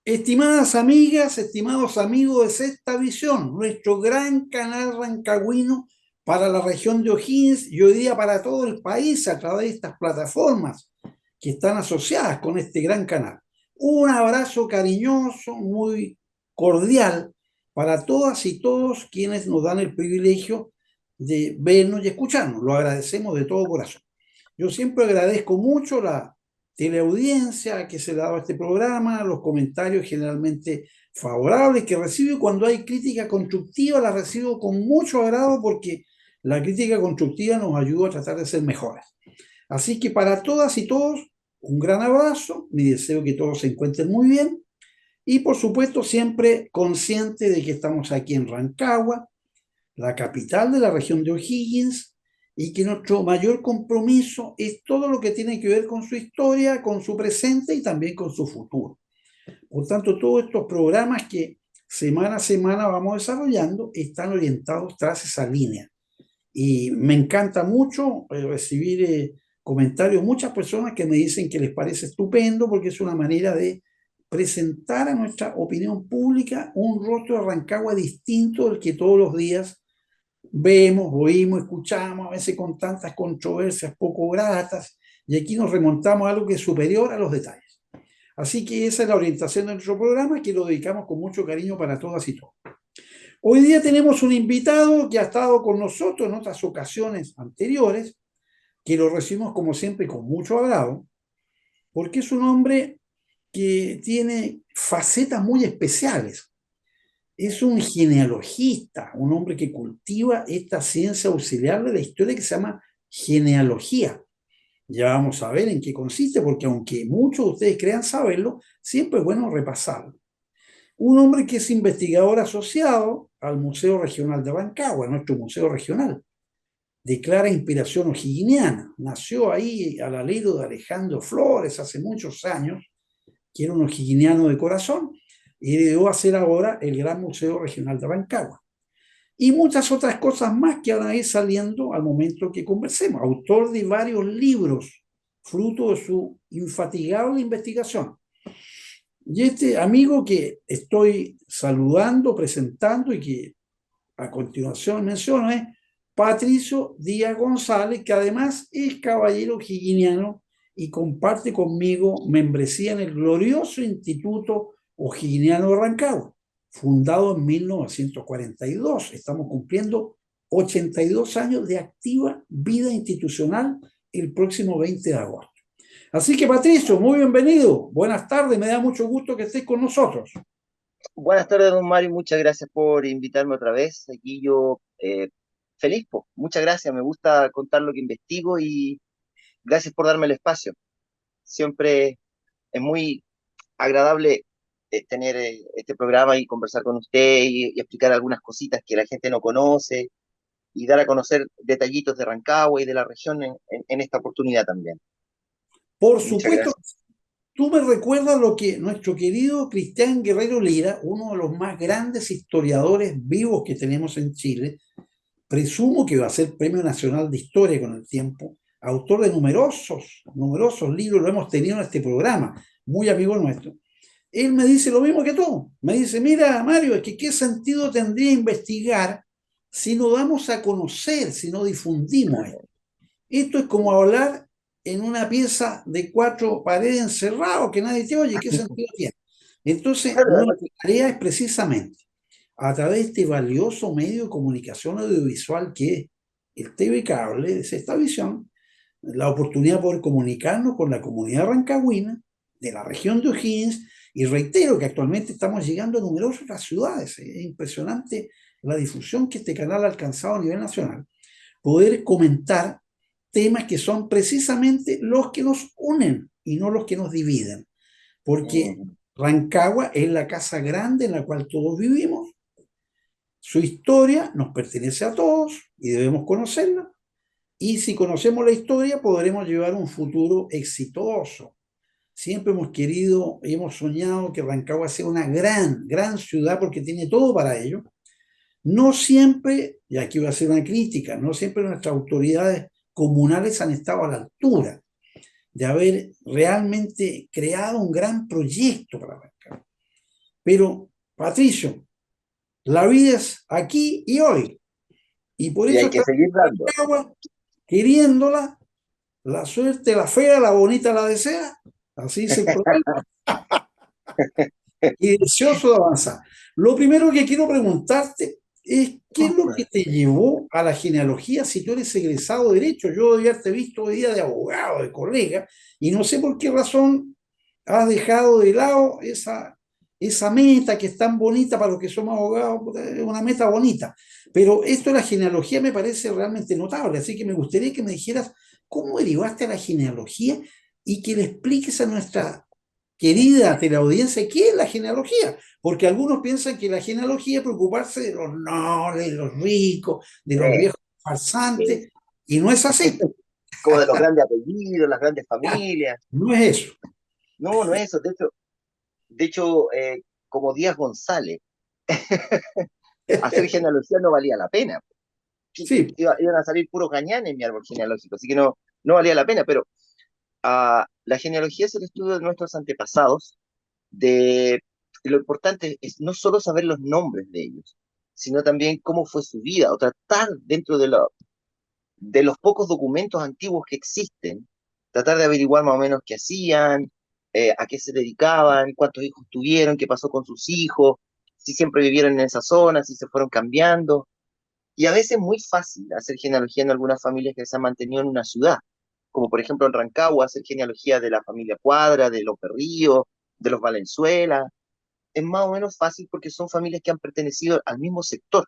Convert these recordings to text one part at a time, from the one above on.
Estimadas amigas, estimados amigos de Sexta Visión, nuestro gran canal rancagüino para la región de O'Higgins y hoy día para todo el país a través de estas plataformas que están asociadas con este gran canal. Un abrazo cariñoso, muy cordial para todas y todos quienes nos dan el privilegio de vernos y escucharnos. Lo agradecemos de todo corazón. Yo siempre agradezco mucho la teleaudiencia que se le ha dado a este programa, los comentarios generalmente favorables que recibo. Cuando hay crítica constructiva la recibo con mucho agrado porque la crítica constructiva nos ayuda a tratar de ser mejores. Así que para todas y todos, un gran abrazo, mi deseo que todos se encuentren muy bien y por supuesto siempre consciente de que estamos aquí en Rancagua, la capital de la región de O'Higgins, y que nuestro mayor compromiso es todo lo que tiene que ver con su historia, con su presente y también con su futuro. Por tanto, todos estos programas que semana a semana vamos desarrollando están orientados tras esa línea. Y me encanta mucho recibir comentarios, muchas personas que me dicen que les parece estupendo porque es una manera de presentar a nuestra opinión pública un rostro de Rancagua distinto del que todos los días vemos, oímos, escuchamos, a veces con tantas controversias poco gratas, y aquí nos remontamos a algo que es superior a los detalles. Así que esa es la orientación de nuestro programa, que lo dedicamos con mucho cariño para todas y todos. Hoy día tenemos un invitado que ha estado con nosotros en otras ocasiones anteriores, que lo recibimos como siempre con mucho agrado, porque es un hombre que tiene facetas muy especiales. Es un genealogista, un hombre que cultiva esta ciencia auxiliar de la historia que se llama genealogía. Ya vamos a ver en qué consiste, porque aunque muchos de ustedes crean saberlo, siempre es bueno repasarlo. Un hombre que es investigador asociado al Museo Regional de Rancagua, nuestro museo regional, de clara inspiración o'higginiana. Nació ahí al alero de Alejandro Flores hace muchos años, que era un o'higginiano de corazón, y heredó a ser ahora el Gran Museo Regional de Rancagua. Y muchas otras cosas más que van a ir saliendo al momento que conversemos. Autor de varios libros, fruto de su infatigable investigación. Y este amigo que estoy saludando, presentando y que a continuación menciono es Patricio Díaz González, que además es caballero higginiano y comparte conmigo membresía en el glorioso Instituto O'Higginiano de Rancagua, fundado en 1942. Estamos cumpliendo 82 años de activa vida institucional el próximo 20 de agosto. Así que Patricio, muy bienvenido. Buenas tardes, me da mucho gusto que estés con nosotros. Buenas tardes, don Mario. Muchas gracias por invitarme otra vez. Aquí yo feliz, po. Muchas gracias. Me gusta contar lo que investigo y gracias por darme el espacio. Siempre es muy agradable tener este programa y conversar con usted y explicar algunas cositas que la gente no conoce y dar a conocer detallitos de Rancagua y de la región en esta oportunidad también. Por Muchas supuesto, gracias. tú me recuerdas lo que nuestro querido Cristian Guerrero Lira, uno de los más grandes historiadores vivos que tenemos en Chile, presumo que va a ser Premio Nacional de Historia con el tiempo, autor de numerosos libros, lo hemos tenido en este programa, muy amigo nuestro. Él me dice lo mismo que tú. Me dice, mira, Mario, es que qué sentido tendría investigar si no damos a conocer, si no difundimos esto. Esto es como hablar en una pieza de cuatro paredes encerrado, que nadie te oye, ¿qué sentido tiene? Entonces, Claro, además, nuestra tarea es precisamente, a través de este valioso medio de comunicación audiovisual que es el TV Cable, es esta visión, la oportunidad de poder comunicarnos con la comunidad rancagüina de la región de O'Higgins, y reitero que actualmente estamos llegando a numerosas otras ciudades. Es impresionante la difusión que este canal ha alcanzado a nivel nacional. Poder comentar temas que son precisamente los que nos unen y no los que nos dividen, porque mm, Rancagua es la casa grande en la cual todos vivimos, su historia nos pertenece a todos y debemos conocerla, y si conocemos la historia podremos llevar un futuro exitoso. Siempre hemos querido, hemos soñado que Rancagua sea una gran ciudad porque tiene todo para ello. No siempre, y aquí voy a hacer una crítica, no siempre nuestras autoridades comunales han estado a la altura de haber realmente creado un gran proyecto para Rancagua. Pero, Patricio, la vida es aquí y hoy. Y por Y eso hay que está seguir dando. queriéndola, la suerte, la fea, la bonita la desea. Así dice el programa. Y deseoso de avanzar. Lo primero que quiero preguntarte es qué es lo que te llevó a la genealogía si tú eres egresado de Derecho. Yo debía haberte visto hoy día de abogado, de colega, y no sé por qué razón has dejado de lado esa meta que es tan bonita para los que somos abogados, es una meta bonita. Pero esto de la genealogía me parece realmente notable, así que me gustaría que me dijeras cómo derivaste a la genealogía y que le expliques a nuestra querida teleaudiencia, ¿qué es la genealogía? Porque algunos piensan que la genealogía es preocuparse de los nobles, de los ricos, de los Eh, viejos eh, farsantes, y no es así. Como de los grandes apellidos, las grandes familias. No es eso. No, no es eso. De hecho, como Díaz González, hacer genealogía no valía la pena. Sí, Iban a salir puros gañanes en mi árbol genealógico, así que no, no valía la pena. Pero la genealogía es el estudio de nuestros antepasados, de lo importante es no solo saber los nombres de ellos, sino también cómo fue su vida, o tratar dentro de los pocos documentos antiguos que existen, tratar de averiguar más o menos qué hacían, a qué se dedicaban, cuántos hijos tuvieron, qué pasó con sus hijos, si siempre vivieron en esa zona, si se fueron cambiando. Y a veces es muy fácil hacer genealogía en algunas familias que se han mantenido en una ciudad, como por ejemplo en Rancagua, hacer genealogía de la familia Cuadra, de los Berríos, de los Valenzuela. Es más o menos fácil porque son familias que han pertenecido al mismo sector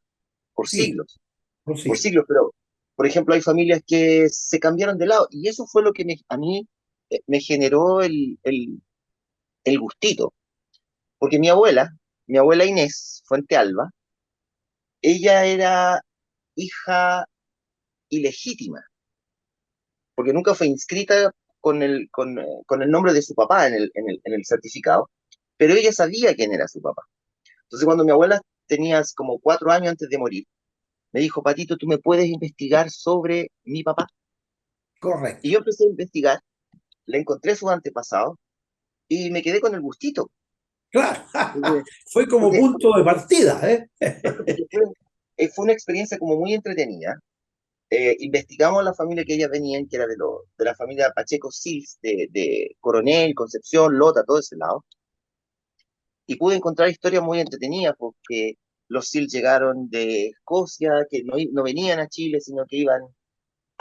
por sí, siglos, por prosigue. siglos, pero por ejemplo hay familias que se cambiaron de lado y eso fue lo que a mí me generó el gustito, porque mi abuela Inés Fuente Alba, ella era hija ilegítima, porque nunca fue inscrita con el nombre de su papá en el certificado, pero ella sabía quién era su papá. Entonces cuando mi abuela tenía como 4 años antes de morir, me dijo, Patito, ¿tú me puedes investigar sobre mi papá? Y Correcto. yo empecé a investigar, le encontré sus antepasados y me quedé con el gustito. Claro, Porque, fue como porque, punto de partida, ¿eh? porque fue una experiencia como muy entretenida. Investigamos la familia que ellas venían, que era de la familia Pacheco Sils, de Coronel, Concepción, Lota, todo ese lado. Y pude encontrar historias muy entretenidas porque los Sils llegaron de Escocia, que no venían a Chile, sino que iban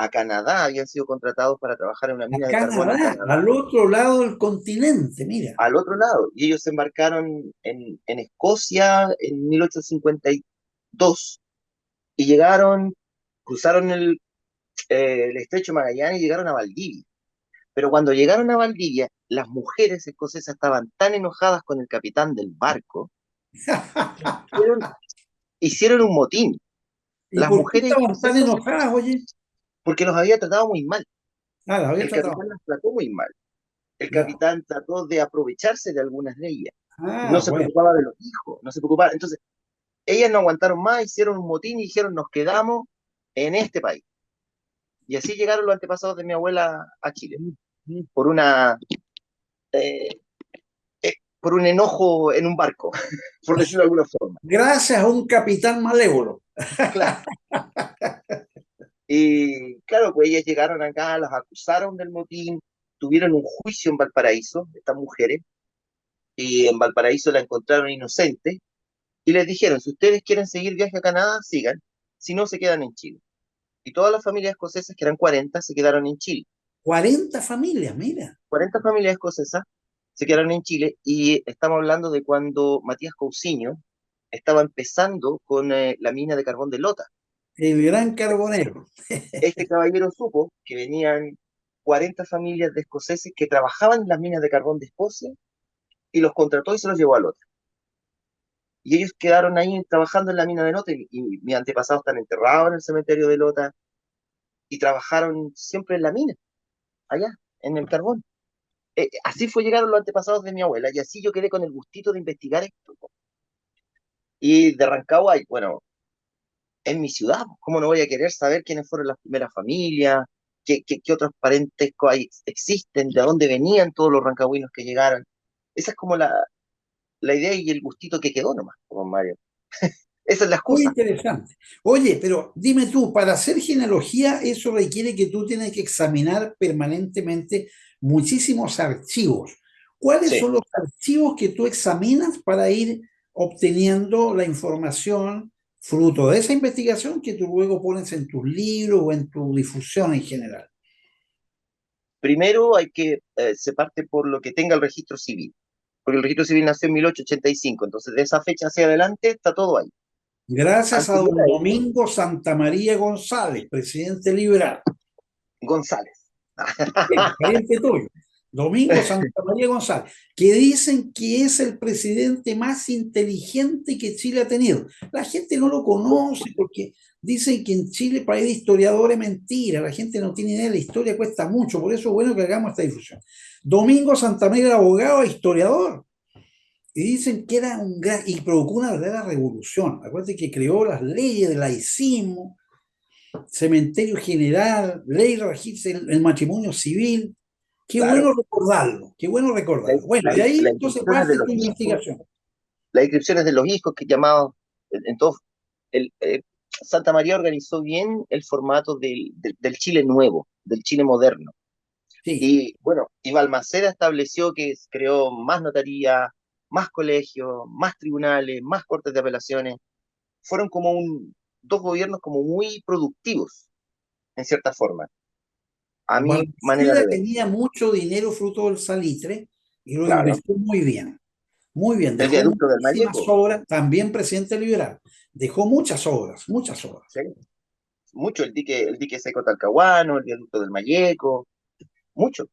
a Canadá, habían sido contratados para trabajar en una A mina de carbón en Canadá, Canadá, al otro lado del continente, mira. al otro lado. Y ellos se embarcaron en Escocia en 1852 y llegaron, cruzaron el estrecho de Magallanes y llegaron a Valdivia. Pero cuando llegaron a Valdivia, las mujeres escocesas estaban tan enojadas con el capitán del barco que hicieron un motín. ¿Y Las por qué mujeres estaban tan escocesas, enojadas, oye? porque los había tratado muy mal. Ah, la había El tratado. capitán las trató muy mal. El Ya. capitán trató de aprovecharse de algunas de ellas. No Ah, se bueno. preocupaba de los hijos, no se preocupaba. Entonces, ellas no aguantaron más, hicieron un motín y dijeron, nos quedamos en este país. Y así llegaron los antepasados de mi abuela a Chile, por eh, por un enojo en un barco, por decirlo de alguna forma. Gracias a un capitán malévolo. Claro. Y claro, pues ellas llegaron acá, las acusaron del motín, tuvieron un juicio en Valparaíso, estas mujeres, y en Valparaíso la encontraron inocente, y les dijeron, si ustedes quieren seguir viaje a Canadá, sigan, si no, se quedan en Chile. Y todas las familias escocesas, que eran 40, se quedaron en Chile. 40 familias, mira. 40 familias escocesas se quedaron en Chile, y estamos hablando de cuando Matías Cousiño estaba empezando con la mina de carbón de Lota. El gran carbonero. Este caballero supo que venían 40 familias de escoceses que trabajaban en las minas de carbón de Escocia y los contrató y se los llevó a Lota. Y ellos quedaron ahí trabajando en la mina de Lota y mis antepasados están enterrados en el cementerio de Lota y trabajaron siempre en la mina, allá, en el carbón. Así fue llegaron los antepasados de mi abuela y así yo quedé con el gustito de investigar esto. Y de Rancagua, bueno, en mi ciudad, ¿cómo no voy a querer saber quiénes fueron las primeras familias? ¿Qué otros parentescos hay, existen? ¿De dónde venían todos los rancagüinos que llegaron? Esa es como la idea y el gustito que quedó nomás, don Mario. Esa es la Muy excusa. interesante. Oye, pero dime tú, para hacer genealogía, eso requiere que tú tienes que examinar permanentemente muchísimos archivos. ¿Cuáles Sí. son los archivos que tú examinas para ir obteniendo la información fruto de esa investigación que tú luego pones en tus libros o en tu difusión en general? Primero se parte por lo que tenga el registro civil, porque el registro civil nació en 1885, entonces de esa fecha hacia adelante está todo ahí. Gracias a Anterior don a eso, Domingo Santamaría González, presidente liberal. González. Bien, pariente tuyo, Domingo Santa María González, que dicen que es el presidente más inteligente que Chile ha tenido. La gente no lo conoce porque dicen que en Chile, país de historiadores, mentira. La gente no tiene idea, la historia cuesta mucho, por eso es bueno que hagamos esta difusión. Domingo Santa María era abogado e historiador. Y dicen que era un gran, y provocó una verdadera revolución. Acuérdate que creó las leyes del laicismo, cementerio general, ley regirse el matrimonio civil. Qué Claro, bueno recordarlo, qué bueno recordarlo. Bueno, y las ahí las entonces inscripciones de parte los tu hijos, investigación. las inscripciones de los hijos que llamados, entonces, el, Santa María organizó bien el formato del Chile nuevo, del Chile moderno. Sí, Y bueno, y Balmaceda estableció que creó más notaría, más colegios, más tribunales, más cortes de apelaciones. Fueron como dos gobiernos como muy productivos, en cierta forma, a mi manera Balmaceda de ver. tenía mucho dinero fruto del salitre y lo Claro, invirtió muy bien. Muy bien, el dejó viaducto del muchísimas Mayeco, obras, también presidente liberal. Dejó muchas obras, muchas obras. ¿sí? Mucho, el dique seco Talcahuano, el viaducto del Mayeco, mucho.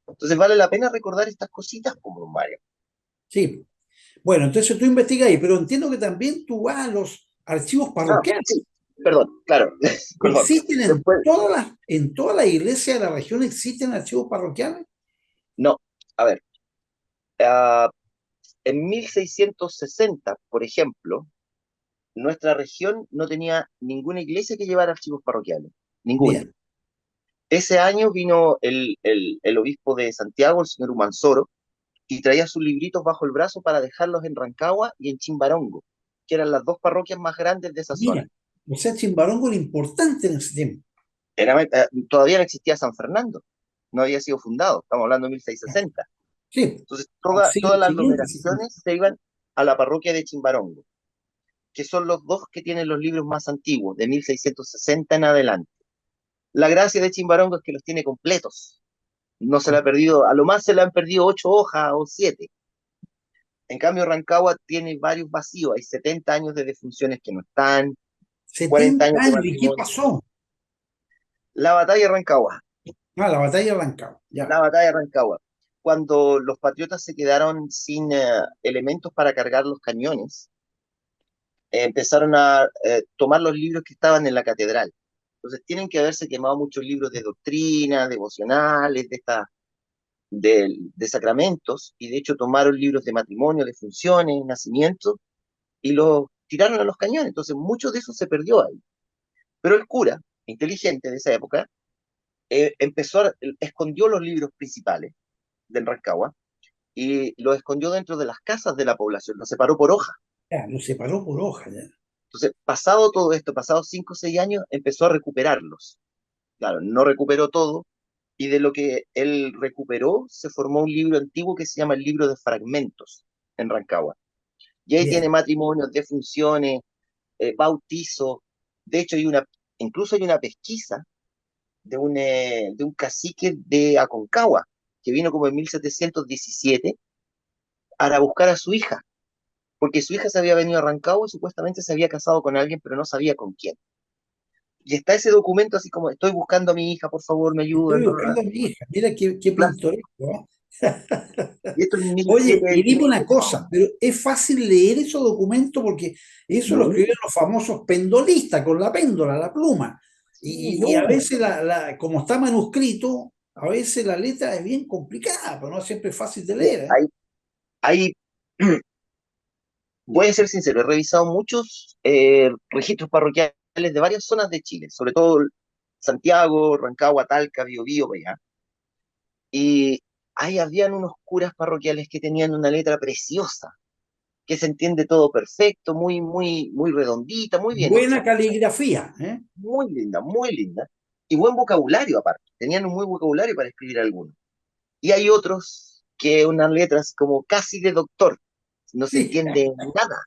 Entonces vale la pena recordar estas cositas como Mario. Sí. Bueno, entonces tú investigas ahí, pero entiendo que también tú vas a los archivos Ah, parroquiales. sí, perdón, claro, perdón. ¿Existen Después, en toda la iglesia de la región existen archivos parroquiales? no, a ver, ah, en 1660, por ejemplo, nuestra región no tenía ninguna iglesia que llevara archivos parroquiales, ninguna. Bien, Ese año vino el obispo de Santiago, el señor Humansoro, y traía sus libritos bajo el brazo para dejarlos en Rancagua y en Chimbarongo, que eran las dos parroquias más grandes de esa zona. mira, o sea, Chimbarongo era importante en ese tiempo. Todavía no existía San Fernando, no había sido fundado, estamos hablando de 1660. Sí, Entonces, al siglo todas las siguiente, sí. aglomeraciones se iban a la parroquia de Chimbarongo, que son los dos que tienen los libros más antiguos, de 1660 en adelante. La gracia de Chimbarongo es que los tiene completos. No se le ha perdido, a lo más se le han perdido 8 hojas o 7. En cambio, Rancagua tiene varios vacíos. Hay 70 años de defunciones que no están, 40 70 años de años, ¿y qué matrimonio. pasó? La batalla de Rancagua, Ah, la batalla de Rancagua, ya. la batalla de Rancagua. Cuando los patriotas se quedaron sin elementos para cargar los cañones, empezaron a tomar los libros que estaban en la catedral. Entonces tienen que haberse quemado muchos libros de doctrina, devocionales, de sacramentos, y de hecho tomaron libros de matrimonio, de funciones, nacimiento, y los tiraron a los cañones. Entonces mucho de eso se perdió ahí. Pero el cura, inteligente de esa época, escondió los libros principales del Rancagua y los escondió dentro de las casas de la población, los separó por hoja. Ya, lo separó por hoja, ya. Entonces, pasado todo esto, pasados 5 o 6 años, empezó a recuperarlos. Claro, no recuperó todo, y de lo que él recuperó se formó un libro antiguo que se llama el libro de fragmentos en Rancagua. Y ahí tiene Bien, matrimonios, defunciones, bautizo. De hecho, incluso hay una pesquisa de un cacique de Aconcagua, que vino como en 1717 para buscar a su hija, porque su hija se había venido a Rancagua y supuestamente se había casado con alguien, pero no sabía con quién. Y está ese documento así como, estoy buscando a mi hija, por favor, me ayudan. estoy buscando a mi hija, mira qué pintoresco, ¿eh? Y esto en Oye, y dime una 1718. cosa, pero es fácil leer esos documentos porque eso lo No, escribieron los famosos pendolistas con la péndola, la pluma. sí, Y a no. veces, como está manuscrito, a veces la letra es bien complicada, pero no siempre es fácil de Mira, leer, ¿eh? hay, voy a ser sincero, he revisado muchos registros parroquiales de varias zonas de Chile, sobre todo Santiago, Rancagua, Talca, Biobío, para allá. Y ahí habían unos curas parroquiales que tenían una letra preciosa, que se entiende todo perfecto, muy, muy, muy redondita, muy bien hecha, Buena caligrafía, ¿eh? muy linda, y buen vocabulario aparte, tenían un muy vocabulario para escribir algunos. Y hay otros que unas letras como casi de doctor, no se Sí, entiende nada,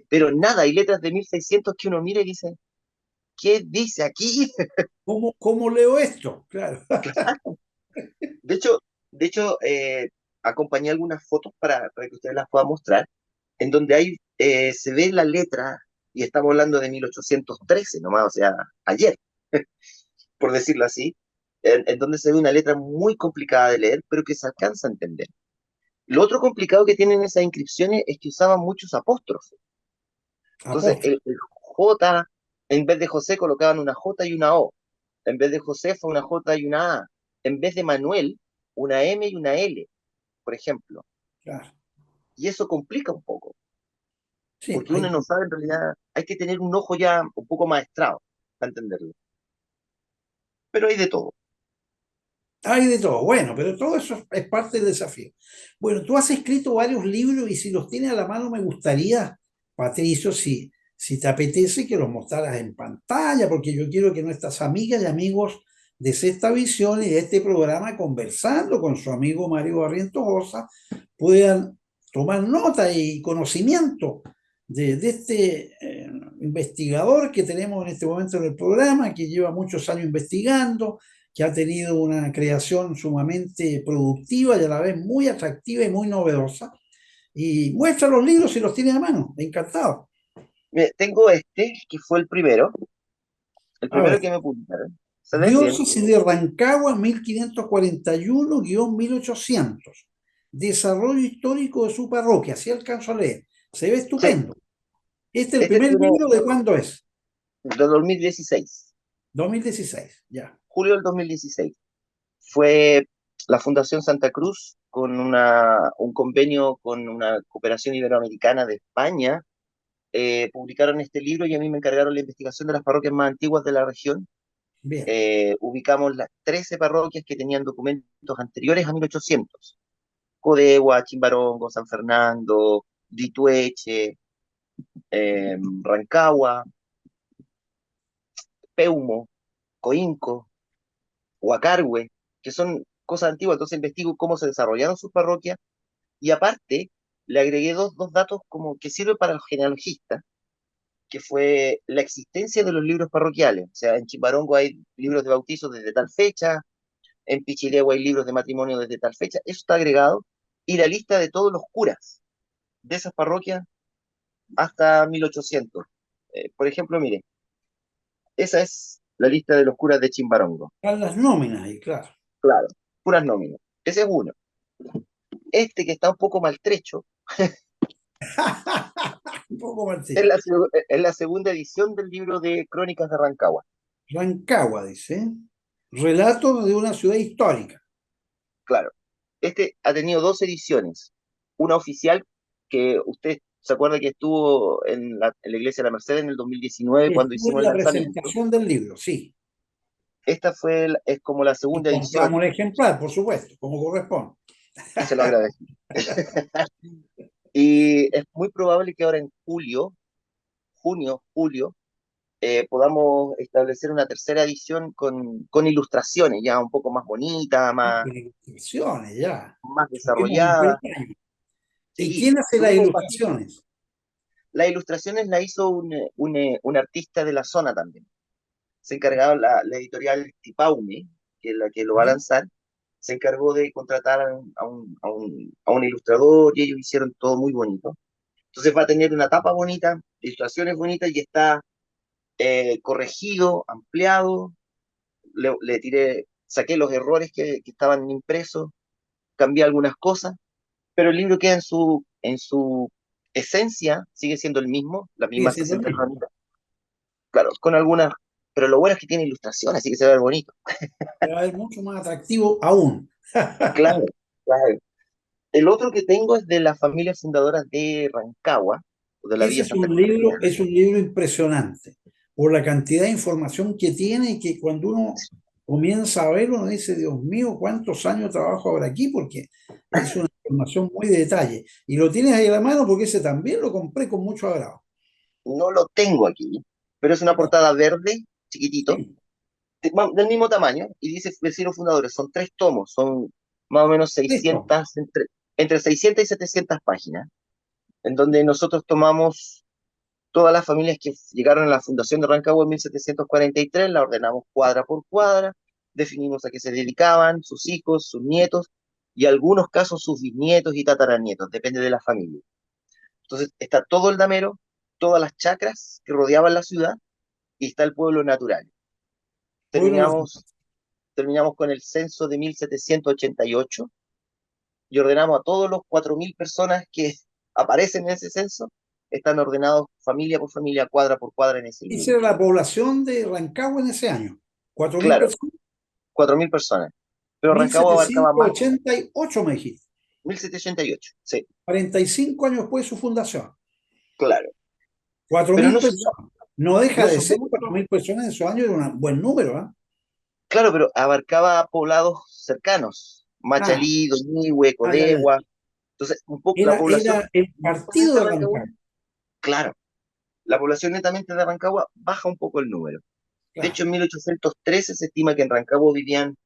pero nada, hay letras de 1600 que uno mira y dice, ¿qué dice aquí? ¿cómo leo esto? Claro. De hecho, de hecho acompañé algunas fotos para que ustedes las puedan mostrar, en donde hay, se ve la letra, y estamos hablando de 1813 nomás, o sea, ayer, por decirlo así, en donde se ve una letra muy complicada de leer, pero que se alcanza a entender. Lo otro complicado que tienen esas inscripciones es que usaban muchos apóstrofes. Entonces, Apóstol, el J, en vez de José colocaban una J y una O. En vez de Josefa, una J y una A. En vez de Manuel, una M y una L, por ejemplo. claro. Y eso complica un poco, Sí, porque uno no sabe en realidad, hay que tener un ojo ya un poco maestrado para entenderlo. Pero hay de todo. hay de todo. Bueno, pero todo eso es parte del desafío. Bueno, tú has escrito varios libros y si los tienes a la mano me gustaría, Patricio, si te apetece que los mostraras en pantalla, porque yo quiero que nuestras amigas y amigos de Sexta Visión y de este programa, conversando con su amigo Mario Barrientos Osa, puedan tomar nota y conocimiento de este investigador que tenemos en este momento en el programa, que lleva muchos años investigando, que ha tenido una creación sumamente productiva y a la vez muy atractiva y muy novedosa. Y muestra los libros si los tiene a mano. Encantado. Mire, tengo este, que fue el A ver, primero que me publicaron. ¿Se ven bien? Diócesis de Rancagua, 1541-1800. Desarrollo histórico de su parroquia. Así alcanzo a leer. Se ve Sí, estupendo. Este, el este primer tiene libro, ¿de cuándo es? de 2016, 2016, ya. julio del 2016. Fue la Fundación Santa Cruz con un convenio con una cooperación iberoamericana de España. Publicaron este libro y a mí me encargaron la investigación de las parroquias más antiguas de la región. Bien. Ubicamos las 13 parroquias que tenían documentos anteriores a 1800. Codegua, Chimbarongo, San Fernando, Ditueche, Rancagua, Peumo, Coinco, Huacarhue, que son cosas antiguas. Entonces investigo cómo se desarrollaron sus parroquias y aparte le agregué dos datos como que sirven para los genealogistas, que fue la existencia de los libros parroquiales. O sea, en Chimbarongo hay libros de bautizo desde tal fecha, en Pichilegua hay libros de matrimonio desde tal fecha, eso está agregado, y la lista de todos los curas de esas parroquias hasta 1800. Por ejemplo, mire, esa es la lista de los curas de Chimbarongo. Están las nóminas ahí, claro. Claro, puras nóminas. Ese es uno. Este que está un poco maltrecho Un poco más, es sí. es la segunda edición del libro de Crónicas de Rancagua. Rancagua, dice. Relatos de una ciudad histórica. Claro, este ha tenido dos ediciones. Una oficial que usted se acuerda que estuvo en la iglesia de la Merced en el 2019 cuando Estuvo en hicimos el la lanzamiento. presentación del libro, sí. Esta fue, es como la Y segunda compramos edición el ejemplar, por supuesto, como corresponde. y se lo agradezco. Y es muy probable que ahora en julio, junio, julio, podamos establecer una tercera edición con ilustraciones ya un poco más bonitas, Con ilustraciones, ya. más Subimos un desarrolladas. peldaño. ¿Y Sí, quién hace las subimos un pasito. ilustraciones? Las ilustraciones la hizo un artista de la zona también. Se encargaba la editorial Tipaume, que es la que lo va a ¿Ya? lanzar, se encargó de contratar a un ilustrador y ellos hicieron todo muy bonito. Entonces va a tener una tapa bonita, ilustraciones bonitas y está corregido, ampliado. Le tiré, saqué los errores que estaban impresos, cambié algunas cosas, pero el libro queda en su esencia, sigue siendo el mismo, las Sigue mismas siendo el 60 mismo. ramitas, claro, con algunas, pero lo bueno es que tiene ilustración, así que se ve bonito. Pero es mucho más atractivo aún. Claro, claro. El otro que tengo es de las familias fundadoras de Rancagua, o de la Ese Villa Santa Cruz de es un libro impresionante por la cantidad de información que tiene y que cuando uno comienza a ver, uno dice, Dios mío, ¿cuántos años de trabajo habrá aquí? Porque es una información muy de detalle. Y lo tienes ahí a la mano porque ese también lo compré con mucho agrado. No lo tengo aquí, pero es una Ya, portada verde, chiquitito, sí, del mismo tamaño, y dice Vecinos Fundadores. Son 3 tomos, son más o menos listo. 600, entre 600 y 700 páginas, en donde nosotros tomamos todas las familias que llegaron a la fundación de Rancagua en 1743, la ordenamos cuadra por cuadra, definimos a qué se dedicaban, sus hijos, sus nietos, y en algunos casos sus bisnietos y tataranietos, depende de la familia. Entonces está todo el damero, todas las chacras que rodeaban la ciudad, y está el pueblo natural. Pueblo Nacional. Terminamos, terminamos con el censo de 1788 y ordenamos a todos los 4.000 personas que aparecen en ese censo, están ordenados familia por familia, cuadra por cuadra en ese Esa libro. era la población de Rancagua en ese año. 4.000 Claro, personas. 4.000 personas. Pero mil Rancagua abarcaba setecientos más, ochenta y ocho me dijiste. 1788, sí, 45 años después de su fundación. claro. Cuatro Pero mil personas. No deja no de subió ser mucho, 4.000 personas en esos años, era un buen número, ¿ah? claro, pero abarcaba poblados cercanos, Ah, Machalí, Doñihue, ya, ya. Codegua. Entonces, un poco la población Era el netamente partido de de Rancagua, Rancagua. claro, la población netamente de Rancagua baja un poco el número. De hecho, Claro, en 1813 se estima que en Rancagua vivían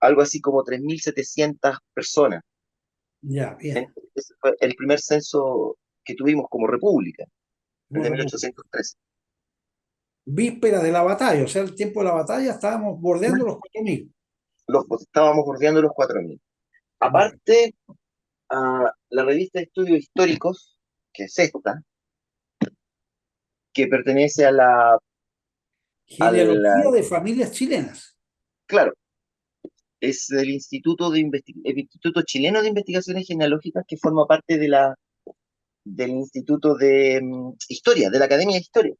algo así como 3.700 personas. ya, bien. Ese fue el primer censo que tuvimos como república, el de Bueno, pues, 1813. víspera de la batalla, o sea, el tiempo de la batalla estábamos bordeando los 4.000. Estábamos bordeando los 4.000. Bueno, Aparte, la revista de estudios históricos, que es esta, que pertenece genealogía de familias chilenas. claro, es del el Instituto Chileno de Investigaciones Genealógicas, que forma parte del Instituto de Historia, de la Academia de Historia.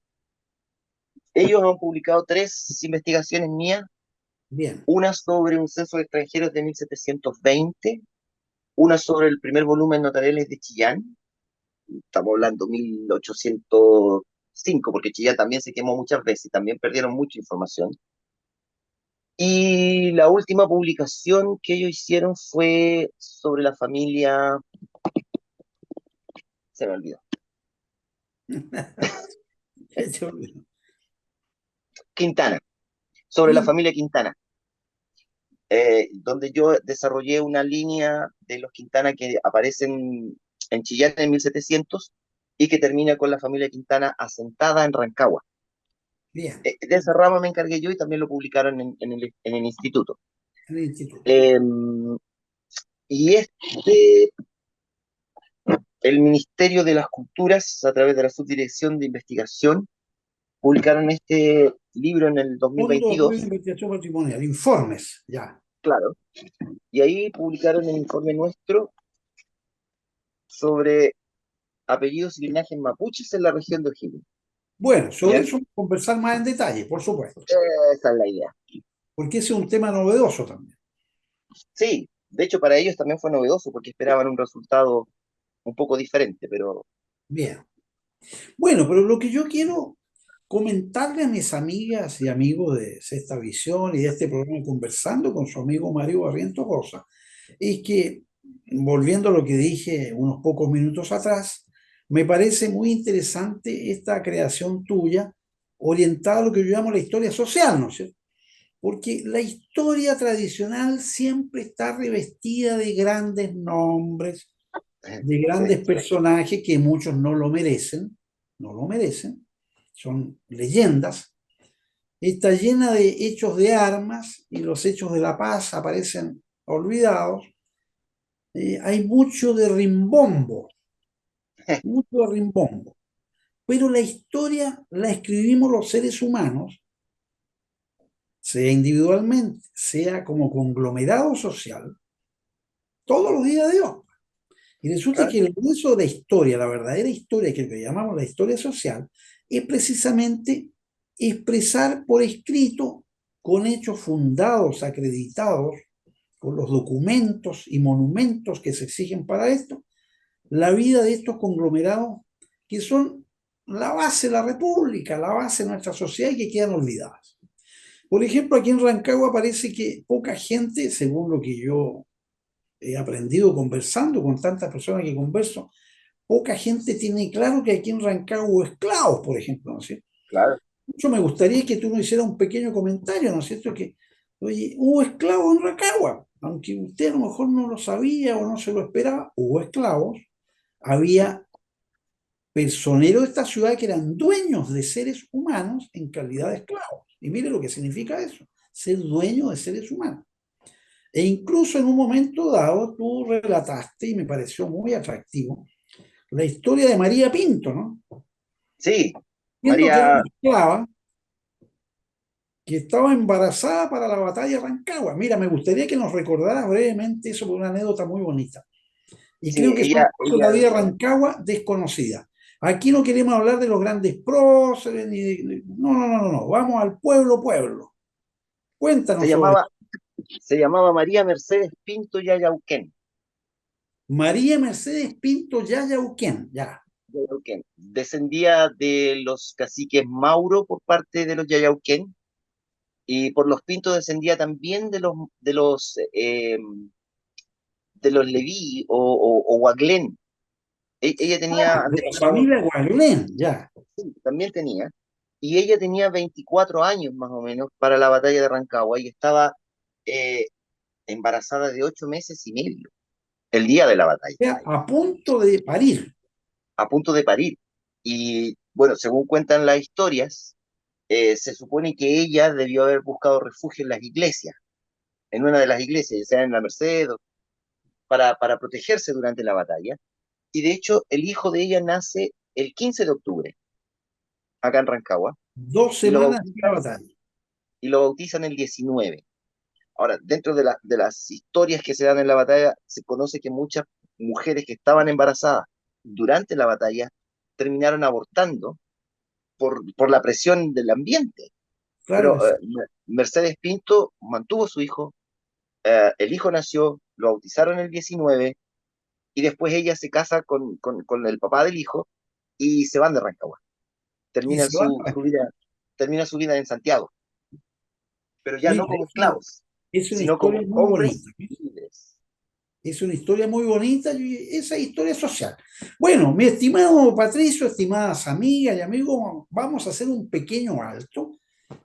Ellos han publicado 3 investigaciones mías, Bien, una sobre un censo de extranjeros de 1720, una sobre el primer volumen notariales de Chillán, estamos hablando 1805, porque Chillán también se quemó muchas veces, también perdieron mucha información. Y la última publicación que ellos hicieron fue sobre la familia, se me olvidó, Quintana, sobre la familia Quintana, donde yo desarrollé una línea de los Quintana que aparecen en Chillán en 1700 y que termina con la familia Quintana asentada en Rancagua. bien, De esa rama me encargué yo y también lo publicaron en el instituto. en el instituto. Eh, y el Ministerio de las Culturas, a través de la Subdirección de Investigación, publicaron este libro en el Fondo de Apoyo de 2022, Investigación Patrimonial, informes, ya. claro, y ahí publicaron el informe nuestro sobre apellidos y linajes mapuches en la región de O'Higgins. Bueno, ¿Ya? sobre eso vamos a conversar más en detalle, por supuesto, Esa es la idea. porque ese es un tema novedoso también. Sí, de hecho para ellos también fue novedoso porque esperaban un resultado un poco diferente, pero Bien. Bueno, pero lo que yo quiero comentarle a mis amigas y amigos de Sexta Visión y de este programa Conversando con su amigo Mario Barrientos Rosa, es que, volviendo a lo que dije unos pocos minutos atrás, me parece muy interesante esta creación tuya orientada a lo que yo llamo la historia social, ¿no es cierto? Porque la historia tradicional siempre está revestida de grandes nombres, de sí, grandes personajes que muchos no lo merecen, no lo merecen, son leyendas. Está llena de hechos de armas y los hechos de la paz aparecen olvidados. Hay mucho de rimbombo, pero la historia la escribimos los seres humanos, sea individualmente, sea como conglomerado social, todos los días de Dios. Y resulta claro, que el grueso de la historia, la verdadera historia, que es lo que llamamos la historia social, es precisamente expresar por escrito, con hechos fundados, acreditados, con los documentos y monumentos que se exigen para esto, la vida de estos conglomerados que son la base de la República, la base de nuestra sociedad y que quedan olvidadas. Por ejemplo, aquí en Rancagua parece que poca gente, según lo que yo he aprendido conversando con tantas personas que converso, poca gente tiene claro que aquí en Rancagua hubo esclavos, por ejemplo, ¿no es cierto? Claro. Mucho me gustaría que tú nos hicieras un pequeño comentario, ¿no es cierto? Que, oye, hubo esclavos en Rancagua, aunque usted a lo mejor no lo sabía o no se lo esperaba, hubo esclavos, había personeros de esta ciudad que eran dueños de seres humanos en calidad de esclavos. Y mire lo que significa eso, ser dueño de seres humanos. E incluso en un momento dado tú relataste, y me pareció muy atractivo, la historia de María Pinto, ¿no? Sí, Viendo que era María, una esclava que estaba embarazada para la batalla de Rancagua. Mira, me gustaría que nos recordaras brevemente eso por una anécdota muy bonita. Y sí, creo que son cosas de la vida de Rancagua desconocidas. Aquí no queremos hablar de los grandes próceres, ni no, no, no, no, no. Vamos al pueblo, pueblo. se Cuéntanos sobre llamaba, se llamaba María Mercedes Pinto Yayauquén. María Mercedes Pinto Yayauquén. Ya. Yayauquén. Descendía de los caciques Mauro por parte de los Yayauquén, y por los Pintos descendía también de los Leví o Guaglén. Ella tenía De la antepasados, familia Guarlén, ya. sí, también tenía, y ella tenía 24 años más o menos para la batalla de Rancagua, y estaba eh, embarazada de 8 meses y medio el día de la batalla, Ya a punto de parir. a punto de parir. Y bueno, según cuentan las historias, se supone que ella debió haber buscado refugio en las iglesias, en una de las iglesias, ya sea en la Merced, para protegerse durante la batalla. Y de hecho, el hijo de ella nace el 15 de octubre, acá en Rancagua, Dos y lo semanas de la bautizan, batalla. y lo bautizan el 19. Ahora, dentro de las historias que se dan en la batalla, se conoce que muchas mujeres que estaban embarazadas durante la batalla terminaron abortando por la presión del ambiente. Claro que Pero sí. Mercedes Pinto mantuvo su hijo, el hijo nació, lo bautizaron el 19, y después ella se casa con el papá del hijo y se van de Rancagua. Y Terminan se van su vida, termina su vida en Santiago, pero ya Mira, no como esclavos, es una sino historia como muy bonita. hombres libres. Es una historia muy bonita y esa historia social. Bueno, mi estimado Patricio, estimadas amigas y amigos, vamos a hacer un pequeño alto,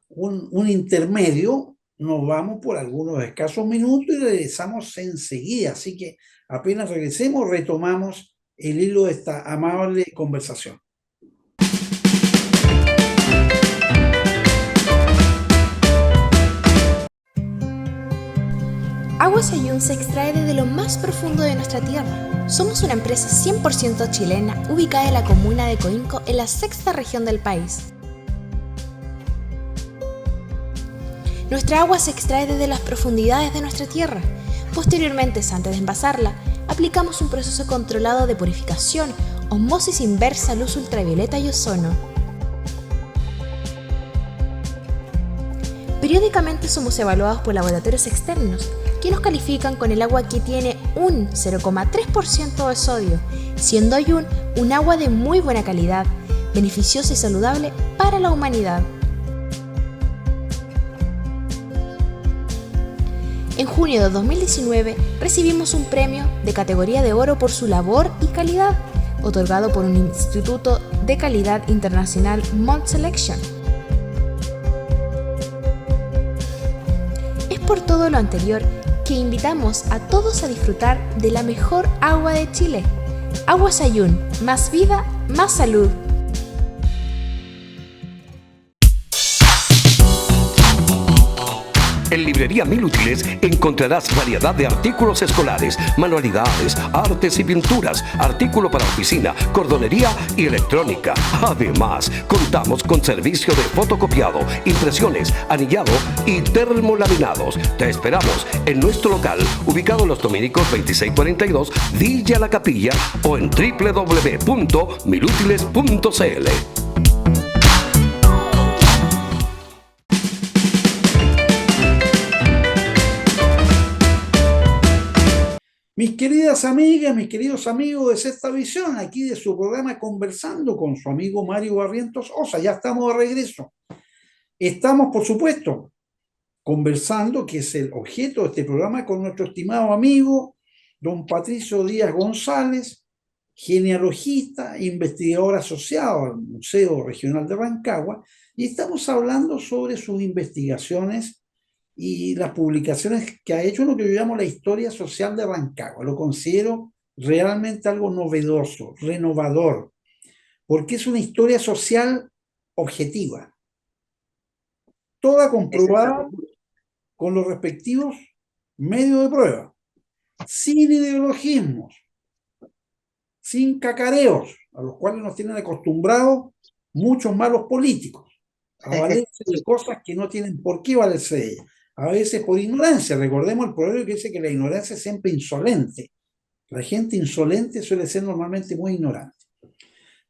un intermedio. Nos vamos por algunos escasos minutos y regresamos enseguida. Así que apenas regresemos, retomamos el hilo de esta amable conversación. Agua Sayún se extrae desde lo más profundo de nuestra tierra. Somos una empresa 100% chilena ubicada en la comuna de Coinco, en la sexta región del país. Nuestra agua se extrae desde las profundidades de nuestra tierra. Posteriormente, antes de envasarla, aplicamos un proceso controlado de purificación, osmosis inversa, luz ultravioleta y ozono. Periódicamente somos evaluados por laboratorios externos, que nos califican con el agua que tiene un 0,3% de sodio, siendo Ayun un agua de muy buena calidad, beneficiosa y saludable para la humanidad. En junio de 2019 recibimos un premio de categoría de oro por su labor y calidad, otorgado por un Instituto de Calidad Internacional Mont Selection. Es por todo lo anterior que invitamos a todos a disfrutar de la mejor agua de Chile. Agua Sayún, más vida, más salud. En Librería Mil Útiles encontrarás variedad de artículos escolares, manualidades, artes y pinturas, artículo para oficina, cordonería y electrónica. Además, contamos con servicio de fotocopiado, impresiones, anillado y termolaminados. Te esperamos en nuestro local, ubicado en Los Dominicos 2642, Villa La Capilla, o en www.milutiles.cl. Mis queridas amigas, mis queridos amigos de Sexta Visión, aquí de su programa Conversando con su amigo Mario Barrientos Osa, ya estamos de regreso. Estamos, por supuesto, conversando, que es el objeto de este programa, con nuestro estimado amigo, don Patricio Díaz González, genealogista, investigador asociado al Museo Regional de Rancagua, y estamos hablando sobre sus investigaciones y las publicaciones que ha hecho en lo que yo llamo la historia social de Rancagua. Lo considero realmente algo novedoso, renovador, porque es una historia social objetiva, toda comprobada con los respectivos medios de prueba, sin ideologismos, sin cacareos, a los cuales nos tienen acostumbrados muchos malos políticos, a valerse de cosas que no tienen por qué valerse de ellas, a veces por ignorancia. Recordemos el proverbio que dice que la ignorancia es siempre insolente. La gente insolente suele ser normalmente muy ignorante.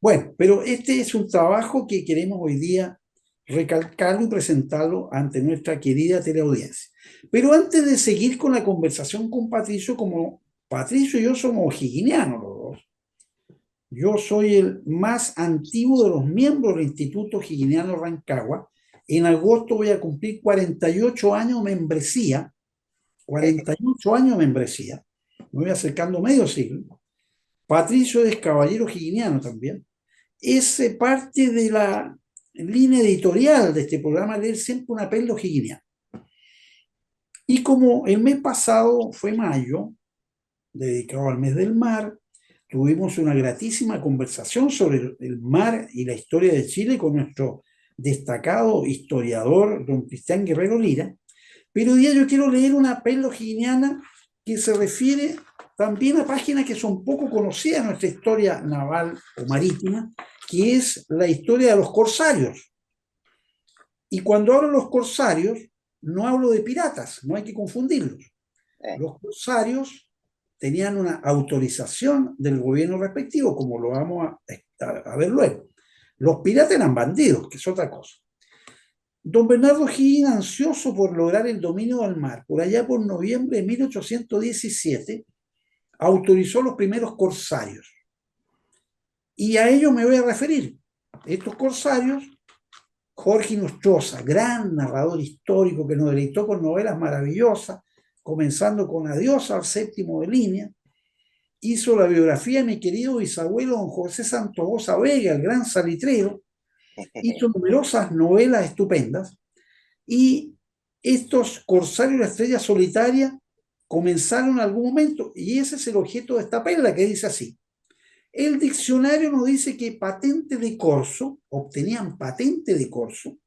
Bueno, pero este es un trabajo que queremos hoy día recalcarlo y presentarlo ante nuestra querida teleaudiencia. Pero antes de seguir con la conversación con Patricio, como Patricio y yo somos o'higginianos los dos, yo soy el más antiguo de los miembros del Instituto O'Higginiano Rancagua. En agosto voy a cumplir 48 años de membresía, 48 años de membresía, me voy acercando medio siglo. Patricio es caballero o'higginiano también. Es parte de la línea editorial de este programa, leer siempre una perla o'higginiana. Y como el mes pasado fue mayo, dedicado al mes del mar, tuvimos una gratísima conversación sobre el mar y la historia de Chile con nuestro destacado historiador, don Cristian Guerrero Lira. Pero hoy día yo quiero leer una perla o'higginiana que se refiere también a páginas que son poco conocidas en nuestra historia naval o marítima, que es la historia de los corsarios. Y cuando hablo de los corsarios, no hablo de piratas, no hay que confundirlos. Los corsarios tenían una autorización del gobierno respectivo, como lo vamos a ver luego. Los piratas eran bandidos, que es otra cosa. Don Bernardo O'Higgins, ansioso por lograr el dominio del mar, por allá por noviembre de 1817, autorizó los primeros corsarios. Y a ellos me voy a referir. Estos corsarios, Jorge Nostroza, gran narrador histórico que nos deleitó con novelas maravillosas, comenzando con Adiós al séptimo de línea, hizo la biografía de mi querido bisabuelo don José Santobosa Vega, el gran salitrero, hizo numerosas novelas estupendas, y estos corsarios de la estrella solitaria comenzaron en algún momento, y ese es el objeto de esta perla, que dice así. El diccionario nos dice que patente de corso, obtenían patente de corso,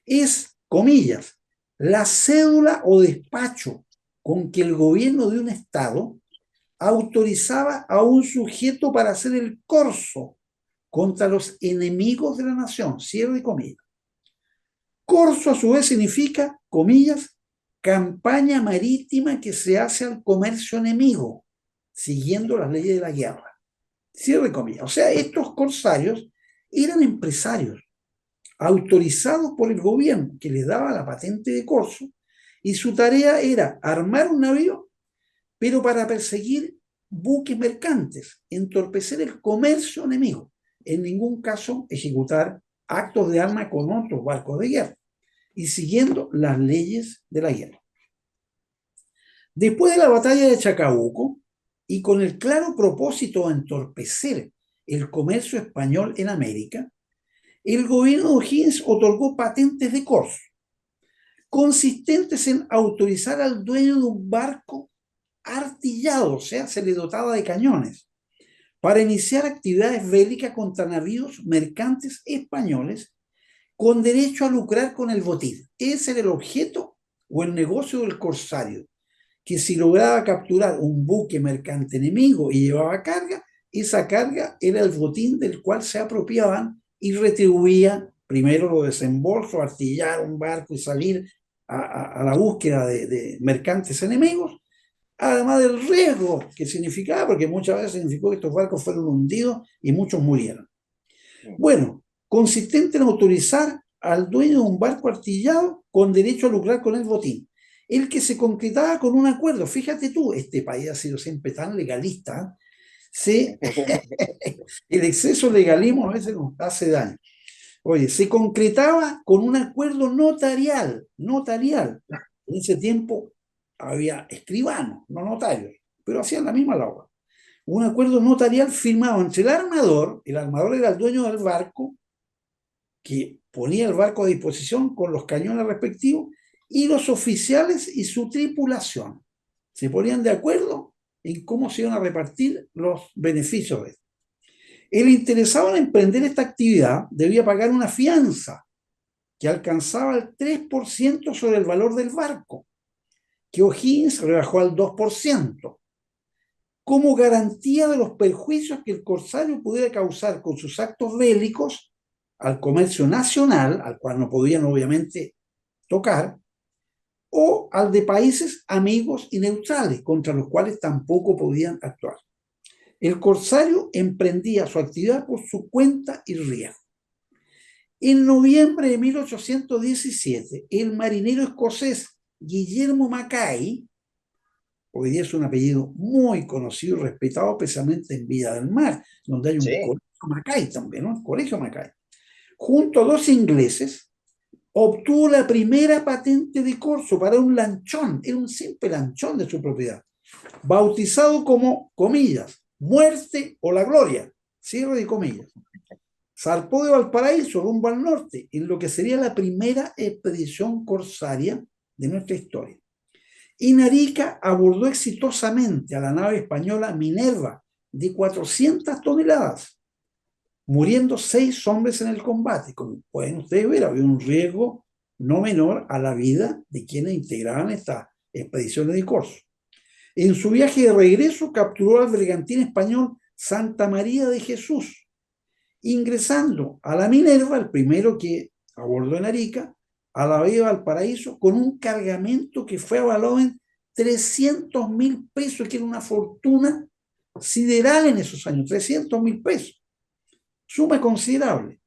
es, comillas, la cédula o despacho con que el gobierno de un estado autorizaba a un sujeto para hacer el corso contra los enemigos de la nación, cierre comillas. Corso a su vez significa, comillas, campaña marítima que se hace al comercio enemigo, siguiendo las leyes de la guerra. Cierre comillas. O sea, estos corsarios eran empresarios autorizados por el gobierno que les daba la patente de corso, y su tarea era armar un navío, pero para perseguir buques mercantes, entorpecer el comercio enemigo, en ningún caso ejecutar actos de arma con otros barcos de guerra, y siguiendo las leyes de la guerra. Después de la batalla de Chacabuco, y con el claro propósito de entorpecer el comercio español en América, el gobierno de O'Higgins otorgó patentes de corso, consistentes en autorizar al dueño de un barco artillado, o sea, se le dotaba de cañones, para iniciar actividades bélicas contra navíos mercantes españoles con derecho a lucrar con el botín. Ese era el objeto o el negocio del corsario, que si lograba capturar un buque mercante enemigo y llevaba carga, esa carga era el botín del cual se apropiaban y retribuía primero los desembolsos, artillar un barco y salir a la búsqueda de mercantes enemigos, además del riesgo que significaba, porque muchas veces significó que estos barcos fueron hundidos y muchos murieron. Bueno, consistente en autorizar al dueño de un barco artillado con derecho a lucrar con el botín, el que se concretaba con un acuerdo. Fíjate tú, este país ha sido siempre tan legalista, ¿sí? El exceso de legalismo a veces nos hace daño. Oye, se concretaba con un acuerdo notarial En ese tiempo había escribanos, no notarios, pero hacían la misma labor. Un acuerdo notarial firmado entre el armador era el dueño del barco, que ponía el barco a disposición con los cañones respectivos, y los oficiales y su tripulación. Se ponían de acuerdo en cómo se iban a repartir los beneficios de esto. El interesado en emprender esta actividad debía pagar una fianza que alcanzaba el 3% sobre el valor del barco, que O'Higgins rebajó al 2%, como garantía de los perjuicios que el corsario pudiera causar con sus actos bélicos al comercio nacional, al cual no podían obviamente tocar, o al de países amigos y neutrales, contra los cuales tampoco podían actuar. El corsario emprendía su actividad por su cuenta y riesgo. En noviembre de 1817, el marinero escocés Guillermo Mackay, hoy día es un apellido muy conocido y respetado, especialmente en Villa del Mar, donde hay un Sí. colegio Mackay también, ¿no? El colegio Mackay. Junto a dos ingleses, obtuvo la primera patente de corso para un lanchón, era un simple lanchón de su propiedad, bautizado como, comillas, muerte o la gloria, cierre de comillas. Zarpó de Valparaíso rumbo al norte, en lo que sería la primera expedición corsaria de nuestra historia. En Arica abordó exitosamente a la nave española Minerva de 400 toneladas, muriendo 6 hombres en el combate. Como pueden ustedes ver, había un riesgo no menor a la vida de quienes integraban estas expediciones de corso. En su viaje de regreso capturó al bergantín español Santa María de Jesús, ingresando a la Minerva, el primero que abordó en Arica, a la bahía de Valparaíso, con un cargamento que fue avalado en 300.000 pesos, que era una fortuna sideral en esos años, 300.000 pesos, suma considerable.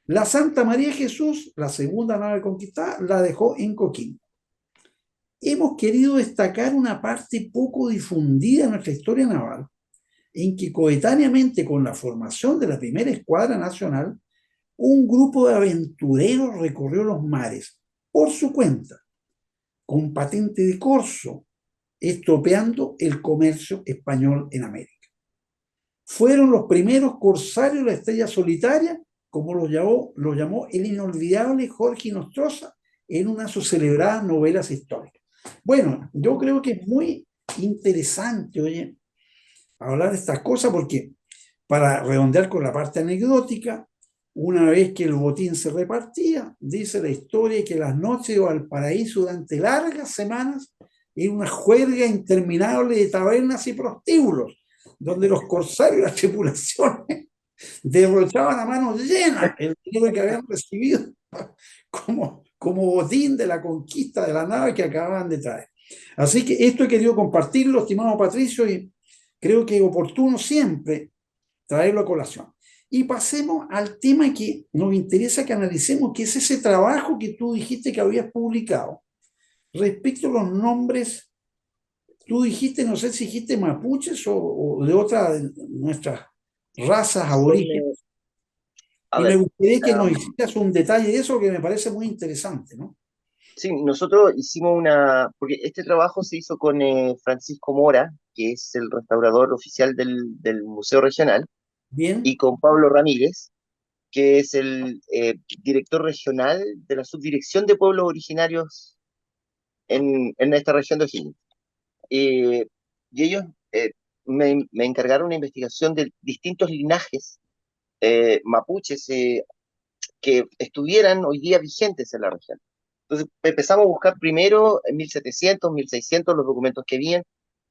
La Santa María de Jesús, la segunda nave conquistada, la dejó en Coquimbo. Hemos querido destacar una parte poco difundida en nuestra historia naval, en que coetáneamente con la formación de la primera escuadra nacional, un grupo de aventureros recorrió los mares por su cuenta, con patente de corso, estropeando el comercio español en América. Fueron los primeros corsarios de la Estrella Solitaria, como lo llamó el inolvidable Jorge Nostroza en una de sus celebradas novelas históricas. Bueno, yo creo que es muy interesante, oye, hablar de estas cosas, porque para redondear con la parte anecdótica, una vez que el botín se repartía, dice la historia que las noches de Valparaíso durante largas semanas era una juerga interminable de tabernas y prostíbulos, donde los corsarios y las tripulaciones derrochaban a manos llenas el dinero que habían recibido como botín de la conquista de la nave que acababan de traer. Así que esto he querido compartirlo, estimado Patricio, y creo que es oportuno siempre traerlo a colación. Y pasemos al tema que nos interesa que analicemos, que es ese trabajo que tú dijiste que habías publicado respecto a los nombres. Tú dijiste, no sé si dijiste mapuches o de otra de nuestras razas aborígenes, A y me ver, gustaría que nos hicieras un detalle de eso que me parece muy interesante, ¿no? sí, nosotros hicimos porque este trabajo se hizo con Francisco Mora, que es el restaurador oficial del Museo Regional, Bien, y con Pablo Ramírez, que es el director regional de la Subdirección de Pueblos Originarios en esta región de O'Higgins. Eh, y ellos me encargaron una investigación de distintos linajes mapuches que estuvieran hoy día vigentes en la región. Entonces empezamos a buscar primero en 1700, 1600 los documentos que habían,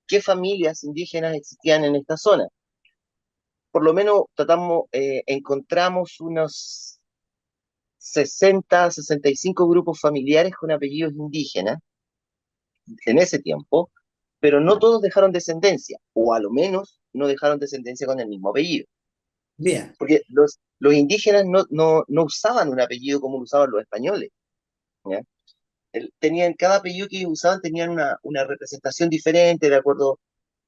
qué familias indígenas existían en esta zona. Por lo menos encontramos unos 60, 65 grupos familiares con apellidos indígenas en ese tiempo, pero no todos dejaron descendencia, o a lo menos no dejaron descendencia con el mismo apellido. bien, Porque los indígenas no usaban un apellido como lo usaban los españoles, ¿ya? Cada apellido que ellos usaban tenían una representación diferente de acuerdo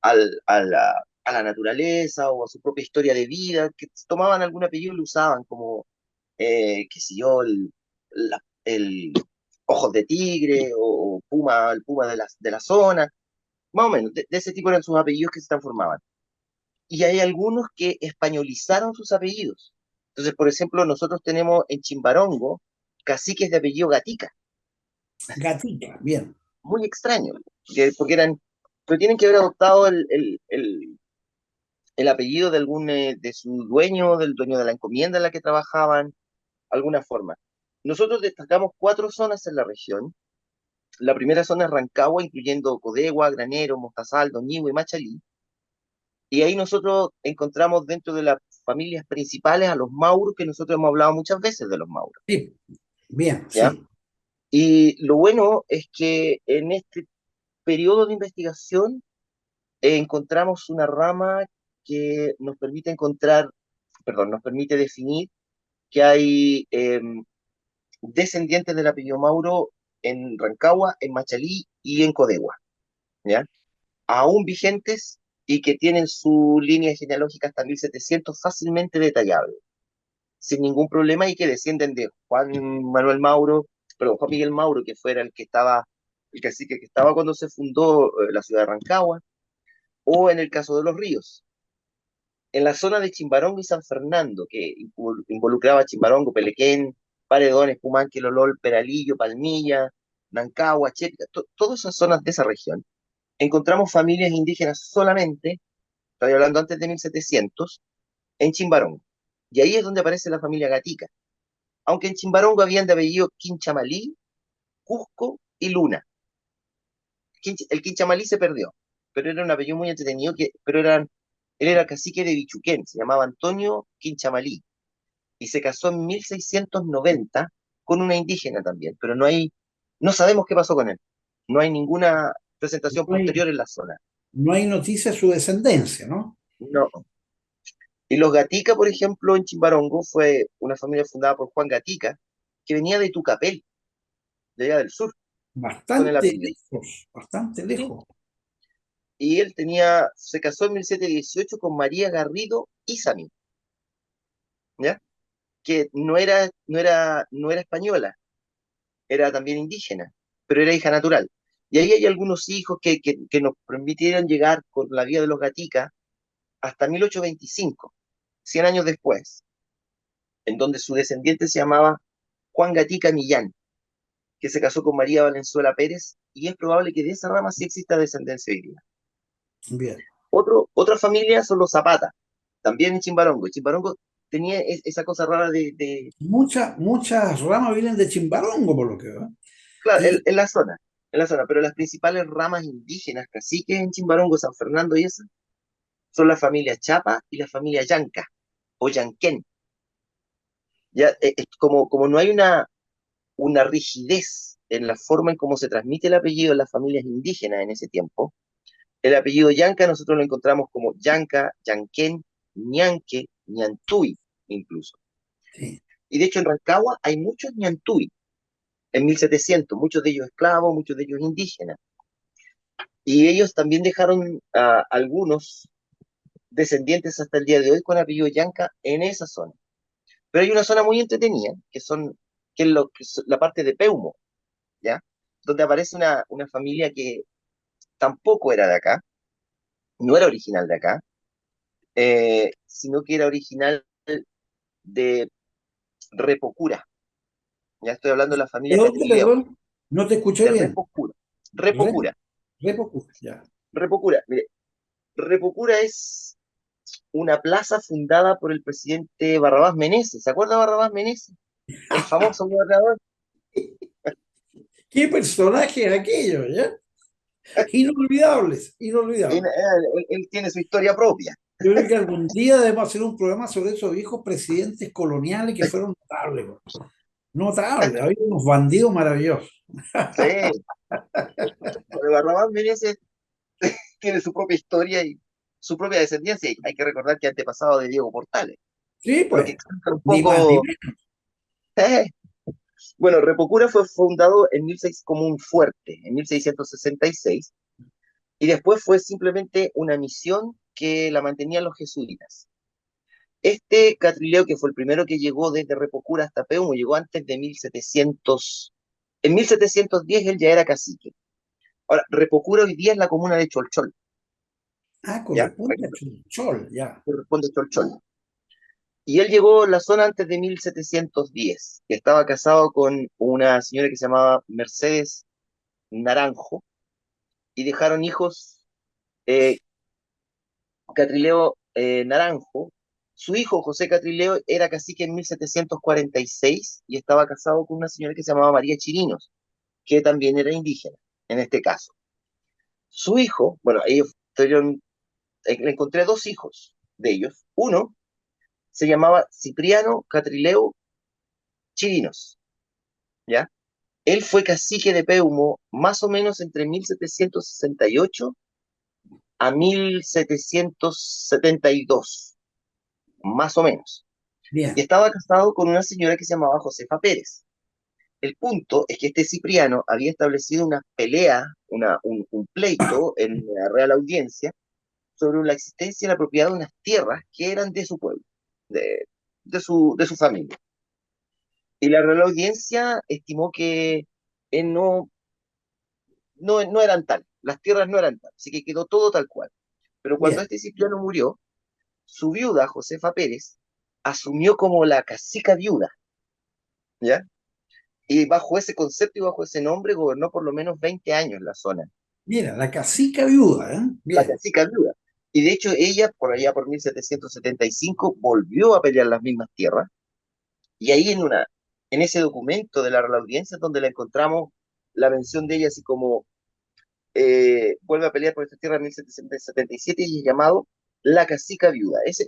a la naturaleza o a su propia historia de vida, que tomaban algún apellido y lo usaban como, qué sé yo, la- el, ojos de tigre o puma, el puma de la zona, más o menos, de ese tipo eran sus apellidos que se transformaban. Y hay algunos que españolizaron sus apellidos. Entonces, por ejemplo, nosotros tenemos en Chimbarongo caciques de apellido Gatica, Gatita, bien. muy extraño, porque eran, pero tienen que haber adoptado el apellido de algún, de su dueño, del dueño de la encomienda en la que trabajaban, alguna forma. Nosotros destacamos 4 zonas en la región. La primera zona es Rancagua, incluyendo Codegua, Granero, Mostazal, Doñihue y Machalí. Y ahí nosotros encontramos dentro de las familias principales a los Mauros, que nosotros hemos hablado muchas veces de los Mauros, Sí, bien, ¿ya? sí. Y lo bueno es que en este periodo de investigación encontramos una rama que nos permite encontrar, perdón, nos permite definir que hay descendientes del apellido Mauro en Rancagua, en Machalí y en Codegua, ¿ya? Aún vigentes y que tienen su línea genealógica hasta 1700 fácilmente detallable, sin ningún problema y que descienden de Juan Manuel Mauro, perdón, Juan Miguel Mauro, que fuera el que estaba, el cacique que estaba cuando se fundó la ciudad de Rancagua, o en el caso de los ríos. En la zona de Chimbarongo y San Fernando, que involucraba Chimbarongo, Pelequén, Paredones, Pumanque, Lolol, Peralillo, Palmilla, Nancagua, Chépica, todas esas zonas de esa región, encontramos familias indígenas solamente, estoy hablando antes de 1700, en Chimbarongo. Y ahí es donde aparece la familia Gatica. Aunque en Chimbarongo habían de apellido Quinchamalí, Cusco y Luna. El Quinchamalí se perdió, pero era un apellido muy entretenido, él era cacique de Bichuquén, se llamaba Antonio Quinchamalí, y se casó en 1690 con una indígena también, pero no sabemos qué pasó con él. No hay ninguna presentación No hay, posterior en la zona. no hay noticia de su descendencia, ¿no? No. Y los Gatica, por ejemplo, en Chimbarongo fue una familia fundada por Juan Gatica, que venía de Tucapel, de allá del sur, con el Bastante apellido. lejos, bastante Sí. lejos. Y él se casó en 1718 con María Garrido Isami, ¿ya? Que no era española, era también indígena, pero era hija natural. Y ahí hay algunos hijos que nos permitieron llegar con la vía de los Gatica hasta 1825, 100 años después, en donde su descendiente se llamaba Juan Gatica Millán, que se casó con María Valenzuela Pérez, y es probable que de esa rama sí exista descendencia hoy día. Bien. Otra familia son los Zapata, también en Chimbarongo. Chimbarongo tenía esa cosa rara Muchas ramas vienen de Chimbarongo, por lo que veo. claro, Y en la zona, pero las principales ramas indígenas, caciques en Chimbarongo, San Fernando y esas, son la familia Chapa y la familia Yanca, o Yanquén. Ya, como no hay una rigidez en la forma en cómo se transmite el apellido en las familias indígenas en ese tiempo, el apellido Yanca nosotros lo encontramos como Yanca, Yanquén, Ñanque, Ñantui, incluso. sí, Y de hecho en Rancagua hay muchos Ñantui, en 1700, muchos de ellos esclavos, muchos de ellos indígenas. Y ellos también dejaron a algunos descendientes hasta el día de hoy con apellido Yanca en esa zona. Pero hay una zona muy entretenida, que es la parte de Peumo, ¿ya? Donde aparece una familia que tampoco era de acá, no era original de acá, sino que era original de Repocura. Ya estoy hablando de la ¿de familia dónde, Petileo, perdón? No te escuché de bien. Repocura. Re, Repocura, Repocu, ya. Repocura. Mire, Repocura es una plaza fundada por el presidente Barrabás Meneses. ¿Se acuerda de Barrabás Meneses? El famoso gobernador. ¿Qué personaje aquello, ya? Inolvidables, inolvidables. Él tiene su historia propia. Yo creo que algún día debemos hacer un programa sobre esos viejos presidentes coloniales que fueron notables, güey. Notables, había unos bandidos maravillosos. Sí, pero Barrabás Meneses tiene su propia historia y su propia descendencia. Y hay que recordar que antepasado de Diego Portales, Sí, lo que pues, explica un ni más ni poco. menos. Bueno, Repocura fue fundado en 1600 como un fuerte, en 1666, y después fue simplemente una misión que la mantenían los jesuitas. Catrileo, que fue el primero que llegó desde Repocura hasta Peumo, llegó antes de 1700, En 1710 él ya era cacique. Ahora, Repocura hoy día es la comuna de Cholchol, Ah, ¿ya? corresponde a Chol, ya. Corresponde a Cholchol. Y él llegó a la zona antes de 1710, que estaba casado con una señora que se llamaba Mercedes Naranjo, y dejaron hijos, eh, Catrileo Naranjo. Su hijo, José Catrileo, era cacique en 1746 y estaba casado con una señora que se llamaba María Chirinos, que también era indígena, en este caso. Su hijo, bueno, ellos tuvieron, le encontré dos hijos de ellos. Uno se llamaba Cipriano Catrileo Chirinos, ¿ya? Él fue cacique de Peumo más o menos entre 1768 a 1772, más o menos. Y Bien, estaba casado con una señora que se llamaba Josefa Pérez. El punto es que este Cipriano había establecido una pelea, un pleito en la Real Audiencia sobre la existencia y la propiedad de unas tierras que eran de su pueblo, de, de su familia. Y la Real Audiencia estimó que no eran tal, las tierras no eran tal, así que quedó todo tal cual. Pero cuando bien. este Cipriano murió, su viuda, Josefa Pérez, asumió como la cacica viuda, ¿ya? Y bajo ese concepto y bajo ese nombre gobernó por lo menos 20 años la zona, Mira, la cacica viuda, ¿eh? la Bien. cacica viuda. Y de hecho ella, por allá por 1775, volvió a pelear las mismas tierras. Y ahí en ese documento de la Real Audiencia es donde la encontramos la mención de ella así como vuelve a pelear por esta tierra en 1777 y es llamado la cacica viuda. Este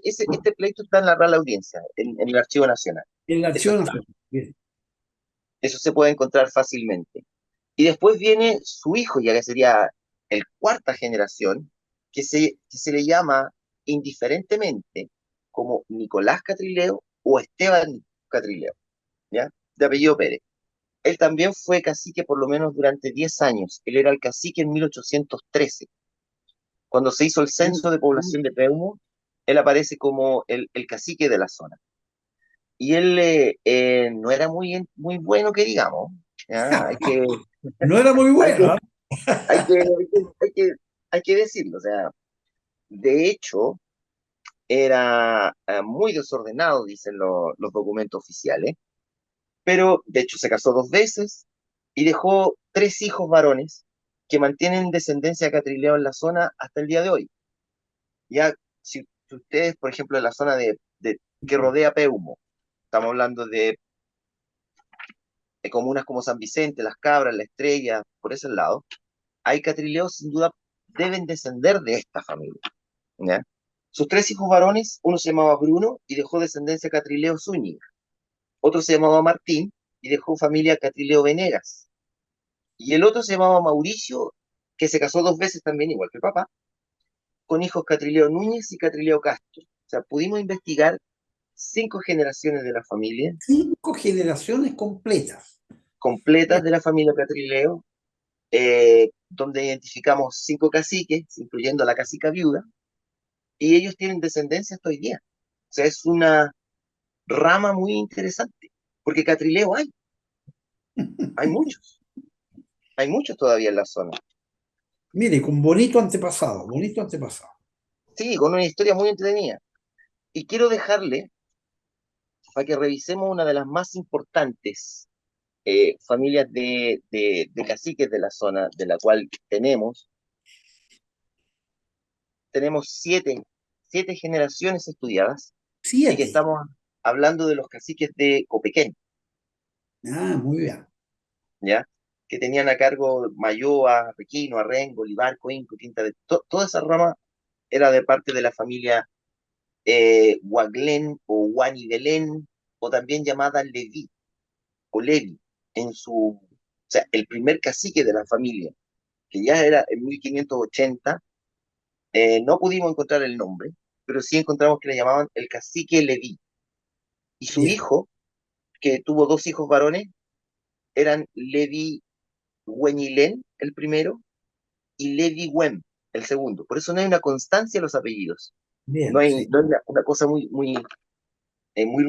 pleito está en la Real Audiencia, en el Archivo Nacional. El Eso Archivo está, Nacional. Bien. eso se puede encontrar fácilmente. Y después viene su hijo, ya que sería el cuarta generación, que se le llama indiferentemente como Nicolás Catrileo o Esteban Catrileo, ¿ya? De apellido Pérez. Él también fue cacique por lo menos durante 10 años. Él era el cacique en 1813. Cuando se hizo el censo de población de Peumo, él aparece como el cacique de la zona. Y él no era muy bueno que digamos, ¿ya? No era muy Hay que, bueno, ¿eh? hay que, hay que decirlo. O sea, de hecho, era muy desordenado, dicen los documentos oficiales, pero de hecho se casó dos veces y dejó tres hijos varones que mantienen descendencia catrileo en la zona hasta el día de hoy. Ya, si ustedes, por ejemplo, en la zona que rodea Peumo, estamos hablando de comunas como San Vicente, Las Cabras, La Estrella, por ese lado, hay catrileos sin duda deben descender de esta familia, ¿ya? Sus tres hijos varones, uno se llamaba Bruno y dejó descendencia Catrileo Zúñiga, otro se llamaba Martín y dejó familia Catrileo Venegas, y el otro se llamaba Mauricio, que se casó dos veces también, igual que el papá, con hijos Catrileo Núñez y Catrileo Castro. O sea, pudimos investigar cinco generaciones de la familia, 5 generaciones completas. completas Bien. de la familia Catrileo, donde identificamos cinco caciques, incluyendo a la cacica viuda, y ellos tienen descendencia hasta hoy día. O sea, es una rama muy interesante, porque Catrileo hay muchos todavía en la zona. Mire, con bonito antepasado, bonito antepasado. Sí, con una historia muy entretenida. Y quiero dejarle para que revisemos una de las más importantes familias de caciques de la zona, de la cual tenemos siete generaciones estudiadas, y que 7. estamos hablando de los caciques de Copequén, Ah, muy bien. ¿ya? Que tenían a cargo Mayoa, Requino, Arrengo, Olivar, Coinco, Quinta de... toda esa rama era de parte de la familia Guaglén o Guanibelén, o también llamada Leví, o Levi, o sea, el primer cacique de la familia, que ya era en 1580. No pudimos encontrar el nombre, pero sí encontramos que le llamaban el cacique Leví. Y su Bien, hijo, que tuvo dos hijos varones, eran Levi Hueñilén, el primero, y Levi Wem, el segundo. Por eso no hay una constancia en los apellidos. No bien, hay, sí. no hay una cosa muy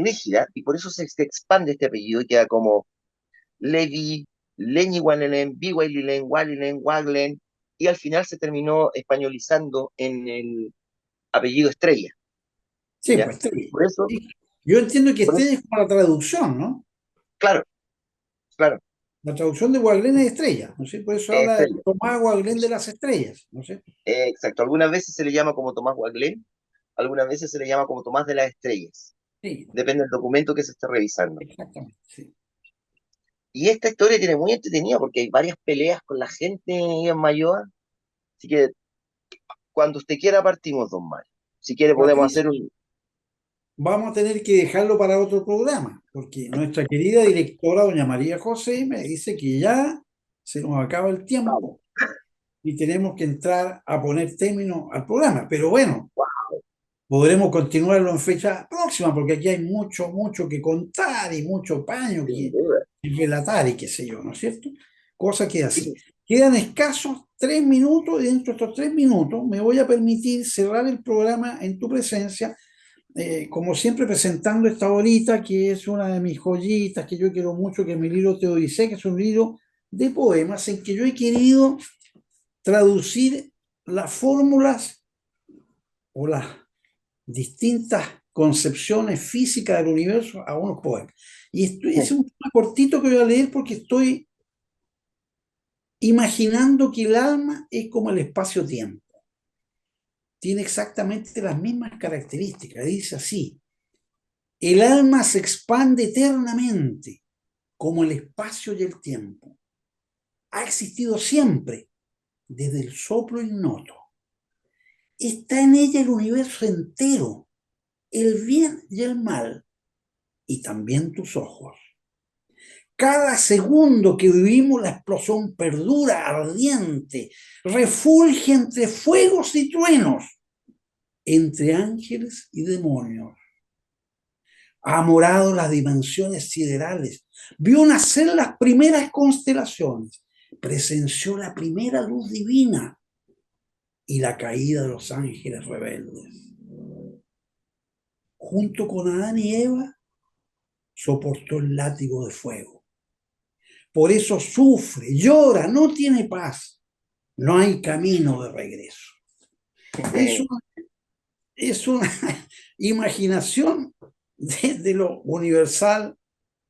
rígida, y por eso se expande este apellido y queda como Levi, Leñihualén, Bihuaylilén, Hualilén, Huaglen, y al final se terminó españolizando en el apellido Estrella, Sí, ¿ya? pues Estrella. Por eso, Sí. Yo entiendo que por eso, Estrella es como la traducción, ¿no? claro, claro, La traducción de Guaglén es estrella, ¿no sé? Por eso habla de Estrella, Tomás Guaglén de las estrellas, ¿no sé? exacto. Algunas veces se le llama como Tomás Huaglen, algunas veces se le llama como Tomás de las Estrellas, Sí, depende del documento que se esté revisando. exactamente, sí. Y esta historia tiene muy entretenida porque hay varias peleas con la gente en Mayoa, así que cuando usted quiera partimos, don Mario. Si quiere podemos hacer Patricio, un... vamos a tener que dejarlo para otro programa, porque nuestra querida directora, doña María José, me dice que ya se nos acaba el Vamos. tiempo y tenemos que entrar a poner término al programa. Pero bueno, podremos continuarlo en fecha próxima, porque aquí hay mucho, mucho que contar y mucho paño Sin que duda. relatar y qué sé yo, ¿no es cierto? Cosa que así. Sí, Quedan escasos 3 minutos y dentro de estos 3 minutos me voy a permitir cerrar el programa en tu presencia, como siempre presentando esta horita que es una de mis joyitas que yo quiero mucho, que es mi libro Teodicea, que es un libro de poemas en que yo he querido traducir las fórmulas o las distintas concepciones físicas del universo a unos poemas. Y esto es un tema cortito que voy a leer porque estoy imaginando que el alma es como el espacio-tiempo. Tiene exactamente las mismas características. Dice así: el alma se expande eternamente como el espacio y el tiempo. Ha existido siempre, desde el soplo ignoto. Está en ella el universo entero, el bien y el mal, y también tus ojos. Cada segundo que vivimos la explosión perdura, ardiente, refulge entre fuegos y truenos, entre ángeles y demonios. Ha morado las dimensiones siderales, vio nacer las primeras constelaciones, presenció la primera luz divina y la caída de los ángeles rebeldes. Junto con Adán y Eva, soportó el látigo de fuego. Por eso sufre, llora, no tiene paz. No hay camino de regreso. Es una, es una imaginación desde lo universal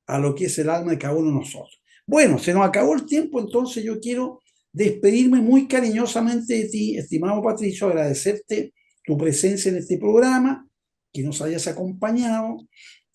a lo que es el alma de cada uno de nosotros. Bueno, se nos acabó el tiempo, entonces yo quiero despedirme muy cariñosamente de ti, estimado Patricio, agradecerte tu presencia en este programa, que nos hayas acompañado,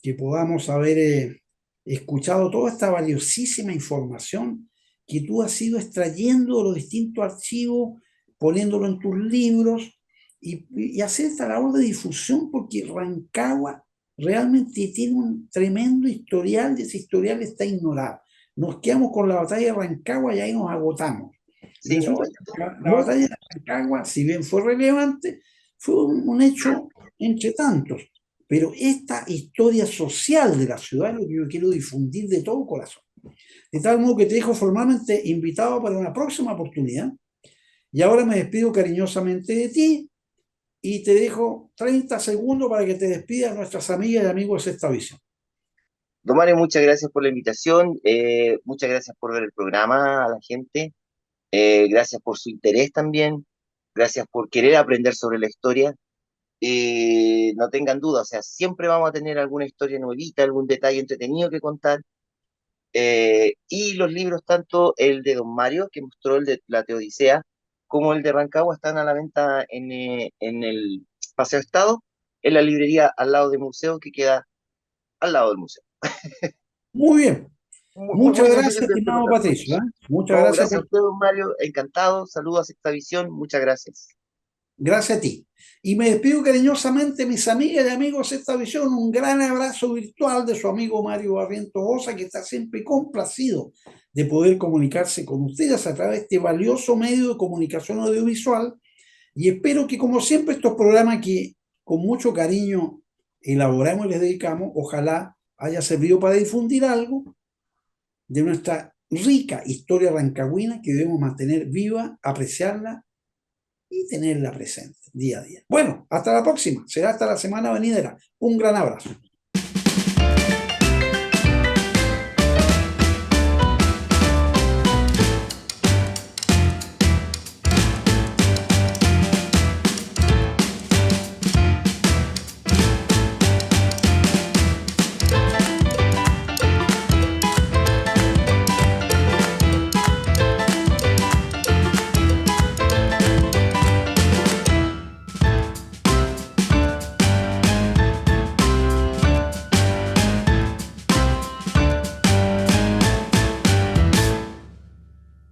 que podamos haber escuchado toda esta valiosísima información que tú has ido extrayendo de los distintos archivos, poniéndolo en tus libros y hacer esta labor de difusión, porque Rancagua realmente tiene un tremendo historial y ese historial está ignorado. Nos quedamos con la batalla de Rancagua y ahí nos agotamos. Y sí, resulta no, que la muy, batalla de Rancagua, si bien fue relevante, fue un hecho entre tantos. Pero esta historia social de la ciudad es lo que yo quiero difundir de todo corazón. De tal modo que te dejo formalmente invitado para una próxima oportunidad. Y ahora me despido cariñosamente de ti y te dejo 30 segundos para que te despidas nuestras amigas y amigos de esta visión. don Mario, muchas gracias por la invitación, muchas gracias por ver el programa a la gente, gracias por su interés también, gracias por querer aprender sobre la historia. No tengan duda, o sea, siempre vamos a tener alguna historia nuevita, algún detalle entretenido que contar. Y los libros, tanto el de don Mario, que mostró el de la Teodicea, como el de Rancagua, están a la venta en el Paseo Estado, en la librería al lado del museo, que queda al lado del museo. Muy bien. Muy, muy, Muchas muy gracias, humilde usted estimado por tanto. Patricio, ¿eh? Muchas No, gracias gracias a por... usted, don Mario, encantado, saludos a Sexta Visión, muchas gracias. Gracias a ti. Y me despido cariñosamente, mis amigas y amigos de esta visión. Un gran abrazo virtual de su amigo Mario Barrientos Osa, que está siempre complacido de poder comunicarse con ustedes a través de este valioso medio de comunicación audiovisual. Y espero que, como siempre, estos programas que con mucho cariño elaboramos y les dedicamos, ojalá haya servido para difundir algo de nuestra rica historia rancagüina que debemos mantener viva, apreciarla y tenerla presente día a día. Bueno, hasta la próxima. Será hasta la semana venidera. Un gran abrazo.